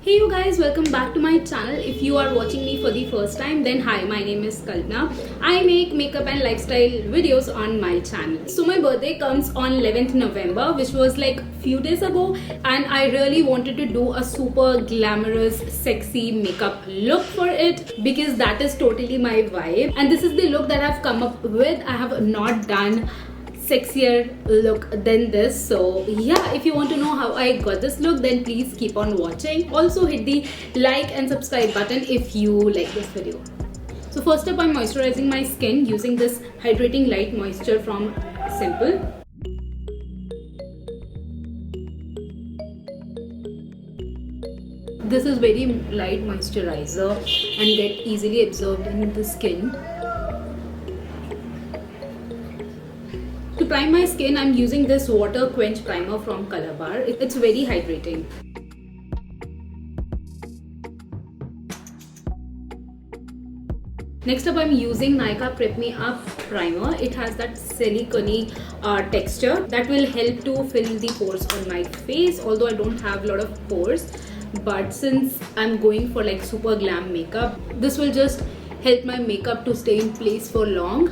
Hey you guys, welcome back to my channel. If you are watching me for the first time, then hi, my name is Kalpana. I make makeup and lifestyle videos on my channel. So my birthday comes on 11th November, which was like few days ago, and I really wanted to do a super glamorous, sexy makeup look for it because that is totally my vibe. And this is the look that I've come up with. I have not done sexier look than this. So yeah, if you want to know how I got this look, then please keep on watching. Also hit the like and subscribe button if you like this video. So first up, I'm moisturizing my skin using this hydrating light moisture from Simple. This is very light moisturizer and get easily absorbed in the skin. To prime my skin, I'm using this water quench primer from Calabar. It's very hydrating. Next up, I'm using Nykaa Prep Me Up primer. It has that silicone texture that will help to fill the pores on my face. Although I don't have a lot of pores, but since I'm going for like super glam makeup, this will just help my makeup to stay in place for long.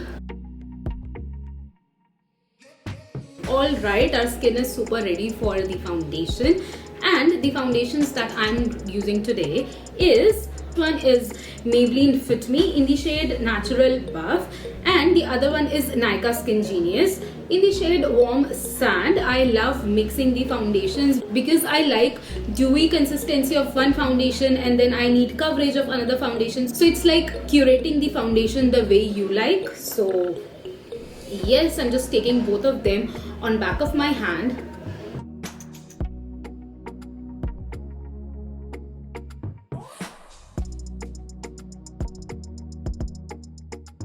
Alright, our skin is super ready for the foundation, and the foundations that I'm using today is, one is Maybelline Fit Me in the shade Natural Buff, and the other one is Nykaa Skin Genius in the shade Warm Sand. I love mixing the foundations because I like dewy consistency of one foundation and then I need coverage of another foundation. So it's like curating the foundation the way you like. So yes, I'm just taking both of them on back of my hand.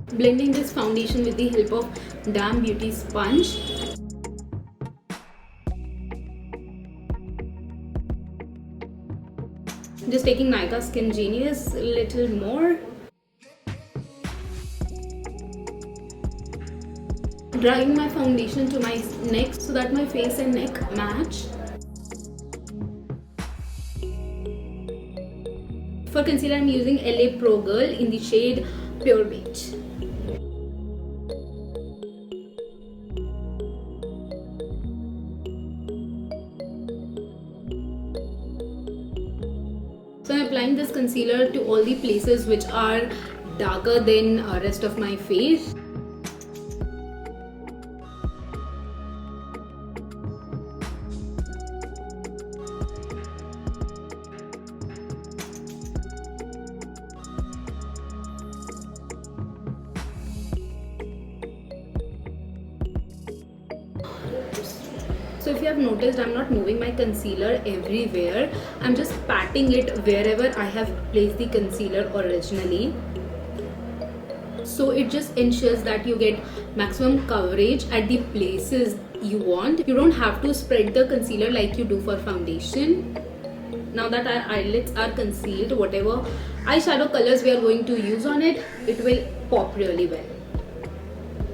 Blending this foundation with the help of Damn Beauty sponge. Just taking Nykaa Skin Genius a little more. Drawing my foundation to my neck so that my face and neck match. For concealer, I'm using LA Pro Girl in the shade Pure Beige. So I'm applying this concealer to all the places which are darker than rest of my face. So if you have noticed, I'm not moving my concealer everywhere. I'm just patting it wherever I have placed the concealer originally. So it just ensures that you get maximum coverage at the places you want. You don't have to spread the concealer like you do for foundation. Now that our eyelids are concealed, whatever eyeshadow colors we are going to use on it, it will pop really well.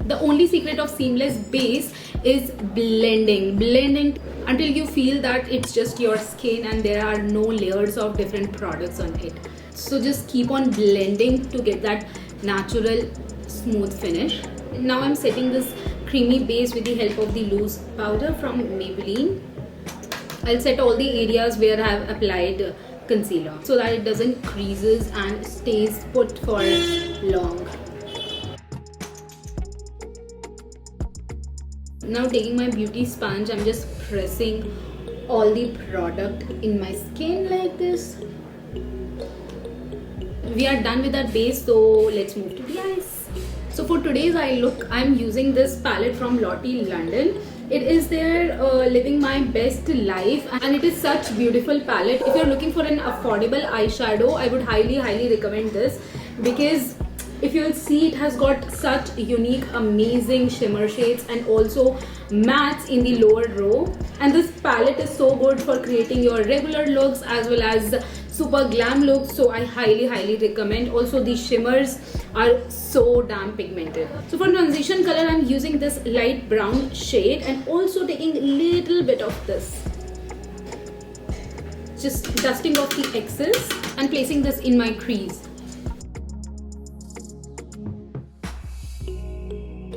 The only secret of seamless base is blending until you feel that it's just your skin and there are no layers of different products on it. So just keep on blending to get that natural smooth finish. Now I'm setting this creamy base with the help of the loose powder from Maybelline. I'll set all the areas where I have applied concealer so that it doesn't creases and stays put for long. Now taking my beauty sponge, I'm just pressing all the product in my skin like this. We are done with our base, so let's move to the eyes. So for today's eye look, I'm using this palette from Lottie London. It is their Living My Best Life, and it is such beautiful palette. If you're looking for an affordable eyeshadow, I would highly recommend this because if you'll see, it has got such unique, amazing shimmer shades and also mattes in the lower row. And this palette is so good for creating your regular looks as well as super glam looks. So I highly recommend. Also, the shimmers are so damn pigmented. So for transition color, I'm using this light brown shade and also taking a little bit of this. just dusting off the excess and placing this in my crease.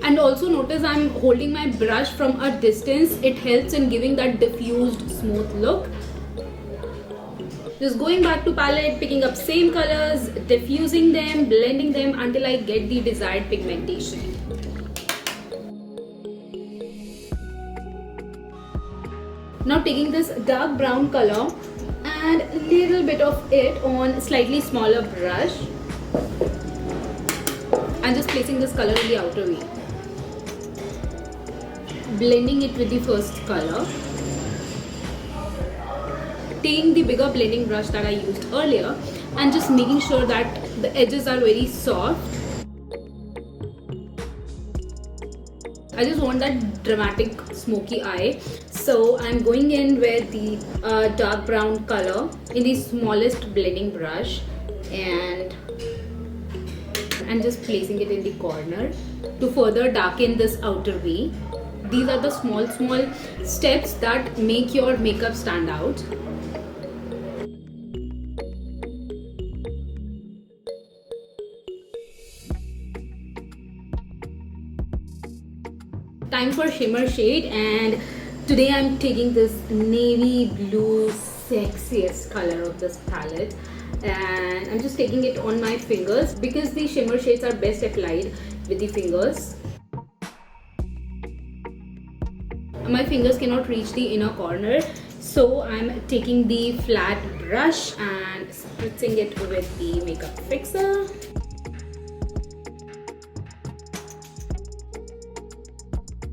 And also notice I'm holding my brush from a distance. It helps in giving that diffused smooth look. Just going back to palette, picking up same colors, diffusing them, blending them until I get the desired pigmentation. Now taking this dark brown color and a little bit of it on a slightly smaller brush and just placing this color in the outer V. Blending it with the first color. Taking the bigger blending brush that I used earlier and just making sure that the edges are very soft. I just want that dramatic smoky eye, so I'm going in with the dark brown color in the smallest blending brush and just placing it in the corner to further darken this outer V. These are the small steps that make your makeup stand out. Time for shimmer shade, and today I'm taking this navy blue, sexiest color of this palette, and I'm just taking it on my fingers because the shimmer shades are best applied with the fingers. My fingers cannot reach the inner corner, so I'm taking the flat brush and spritzing it with the makeup fixer.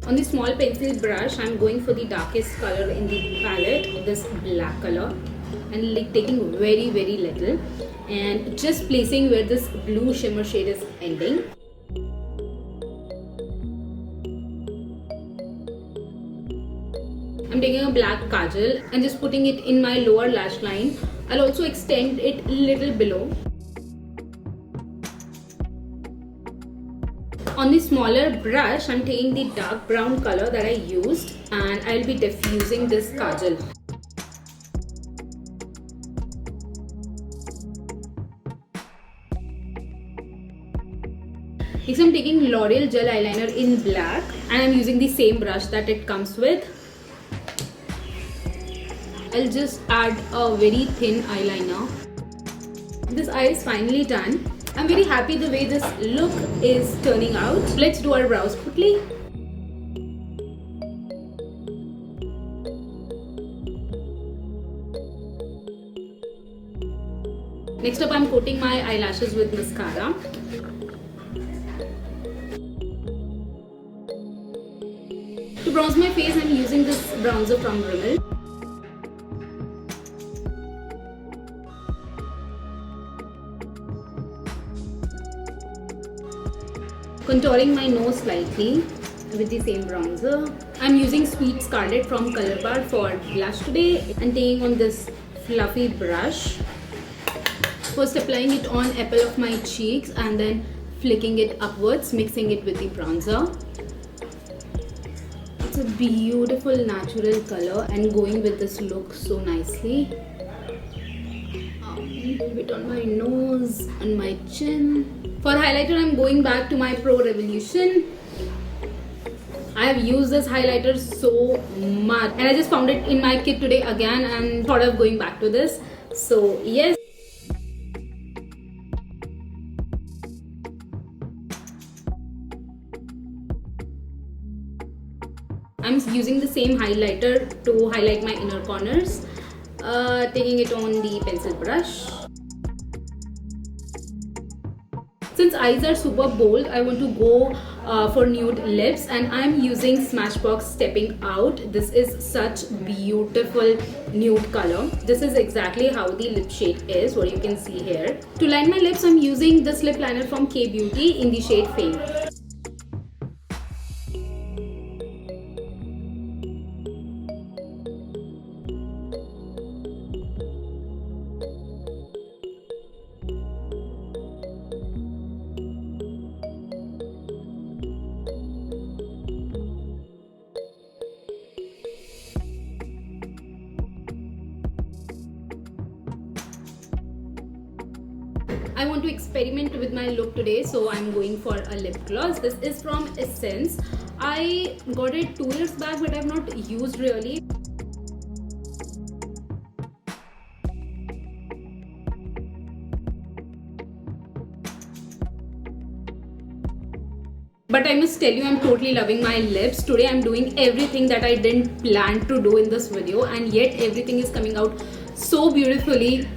On the small pencil brush, I'm going for the darkest color in the palette, this black color, and like taking very little and just placing where this blue shimmer shade is ending. I'm taking a black kajal and just putting it in my lower lash line. I'll also extend it a little below. On the smaller brush, I'm taking the dark brown color that I used and I'll be diffusing this kajal. Next, I'm taking L'Oreal gel eyeliner in black and I'm using the same brush that it comes with. I'll just add a very thin eyeliner. This eye is finally done. I'm very happy the way this look is turning out. Let's do our brows quickly. Next up, I'm coating my eyelashes with mascara. To bronze my face, I'm using this bronzer from Rimmel. Contouring my nose slightly with the same bronzer. I'm using Sweet Scarlet from Color Bar for blush today and taking on this fluffy brush. First applying it on apple of my cheeks and then flicking it upwards, mixing it with the bronzer. It's a beautiful natural color and going with this look so nicely. A little bit on my nose, on my chin. For highlighter, I'm going back to my Pro Revolution. I have used this highlighter so much and I just found it in my kit today again and thought of going back to this. So yes. I'm using the same highlighter to highlight my inner corners. Taking it on the pencil brush. Since eyes are super bold, I want to go for nude lips and I'm using Smashbox Stepping Out. This is such beautiful nude color. This is exactly how the lip shade is, what you can see here. To line my lips, I'm using this lip liner from K Beauty in the shade Fame. I want to experiment with my look today, so I'm going for a lip gloss. This is from Essence. I got it 2 years back, but I've not used really. But I must tell you, I'm totally loving my lips. Today I'm doing everything that I didn't plan to do in this video, and yet everything is coming out so beautifully.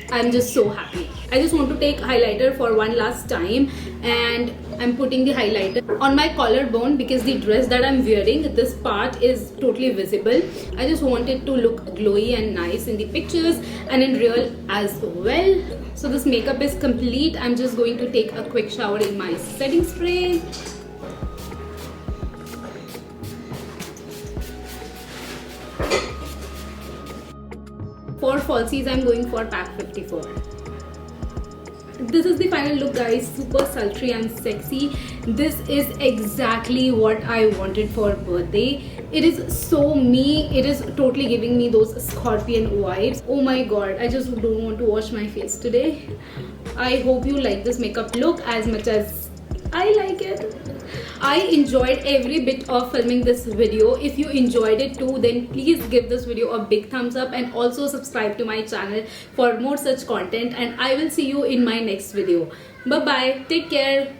I'm just so happy. I just want to take highlighter for one last time, and I'm putting the highlighter on my collarbone because the dress that I'm wearing, this part is totally visible. I just want it to look glowy and nice in the pictures and in real as well. So this makeup is complete. I'm just going to take a quick shower in my setting spray. For falsies, I'm going for PAC 54. This is the final look, guys. Super sultry and sexy. This is exactly what I wanted for birthday. It is so me. It is totally giving me those scorpion vibes. Oh my god, I just don't want to wash my face today. I hope you like this makeup look as much as I like it. I enjoyed every bit of filming this video. If you enjoyed it too, then please give this video a big thumbs up and also subscribe to my channel for more such content, and I will see you in my next video. Bye bye. Take care.